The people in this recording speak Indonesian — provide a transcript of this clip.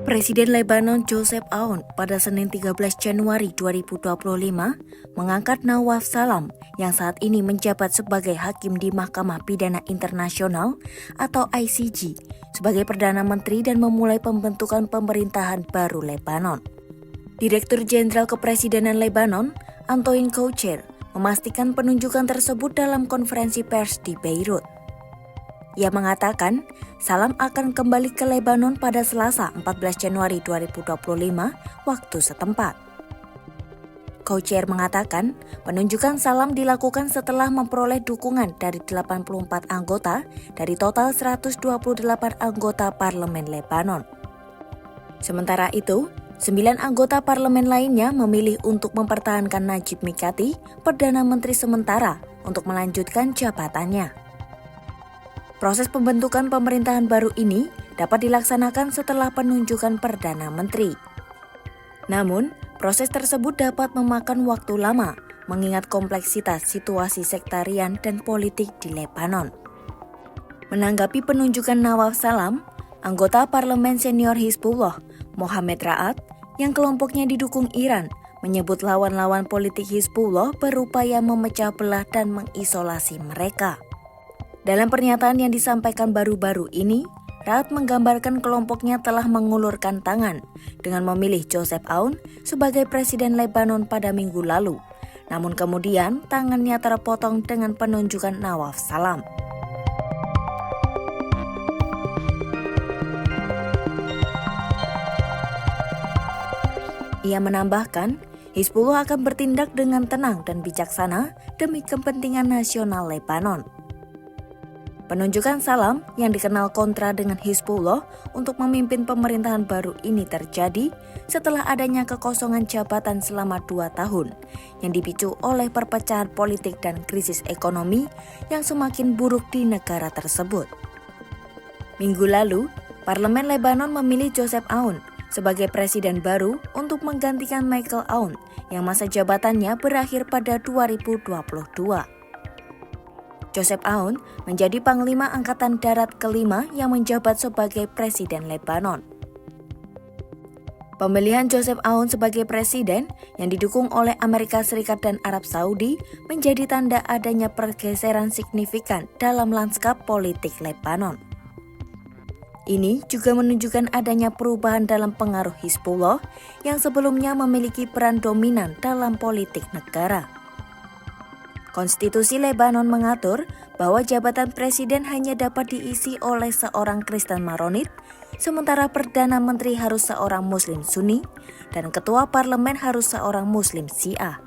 Presiden Lebanon Joseph Aoun pada Senin 13 Januari 2025 mengangkat Nawaf Salam yang saat ini menjabat sebagai hakim di Mahkamah Pidana Internasional atau ICJ sebagai Perdana Menteri dan memulai pembentukan pemerintahan baru Lebanon. Direktur Jenderal Kepresidenan Lebanon, Antoine Koucher, memastikan penunjukan tersebut dalam konferensi pers di Beirut. Ia mengatakan, Salam akan kembali ke Lebanon pada Selasa 14 Januari 2025 waktu setempat. Koucher mengatakan, penunjukan Salam dilakukan setelah memperoleh dukungan dari 84 anggota dari total 128 anggota parlemen Lebanon. Sementara itu, 9 anggota parlemen lainnya memilih untuk mempertahankan Najib Mikati, Perdana Menteri sementara, untuk melanjutkan jabatannya. Proses pembentukan pemerintahan baru ini dapat dilaksanakan setelah penunjukan Perdana Menteri. Namun, proses tersebut dapat memakan waktu lama, mengingat kompleksitas situasi sektarian dan politik di Lebanon. Menanggapi penunjukan Nawaf Salam, anggota parlemen senior Hizbullah, Mohammed Ra'ad, yang kelompoknya didukung Iran, menyebut lawan-lawan politik Hizbullah berupaya memecah belah dan mengisolasi mereka. Dalam pernyataan yang disampaikan baru-baru ini, Ra'ad menggambarkan kelompoknya telah mengulurkan tangan dengan memilih Joseph Aoun sebagai Presiden Lebanon pada minggu lalu. Namun kemudian tangannya terpotong dengan penunjukan Nawaf Salam. Ia menambahkan, Hizbullah akan bertindak dengan tenang dan bijaksana demi kepentingan nasional Lebanon. Penunjukan Salam yang dikenal kontra dengan Hizbullah untuk memimpin pemerintahan baru ini terjadi setelah adanya kekosongan jabatan selama 2 tahun yang dipicu oleh perpecahan politik dan krisis ekonomi yang semakin buruk di negara tersebut. Minggu lalu, Parlemen Lebanon memilih Joseph Aoun sebagai presiden baru untuk menggantikan Michael Aoun yang masa jabatannya berakhir pada 2022. Joseph Aoun menjadi Panglima Angkatan Darat kelima yang menjabat sebagai Presiden Lebanon. Pemilihan Joseph Aoun sebagai presiden yang didukung oleh Amerika Serikat dan Arab Saudi menjadi tanda adanya pergeseran signifikan dalam lanskap politik Lebanon. Ini juga menunjukkan adanya perubahan dalam pengaruh Hizbullah yang sebelumnya memiliki peran dominan dalam politik negara. Konstitusi Lebanon mengatur bahwa jabatan presiden hanya dapat diisi oleh seorang Kristen Maronit, sementara Perdana Menteri harus seorang Muslim Sunni, dan ketua parlemen harus seorang Muslim Syiah.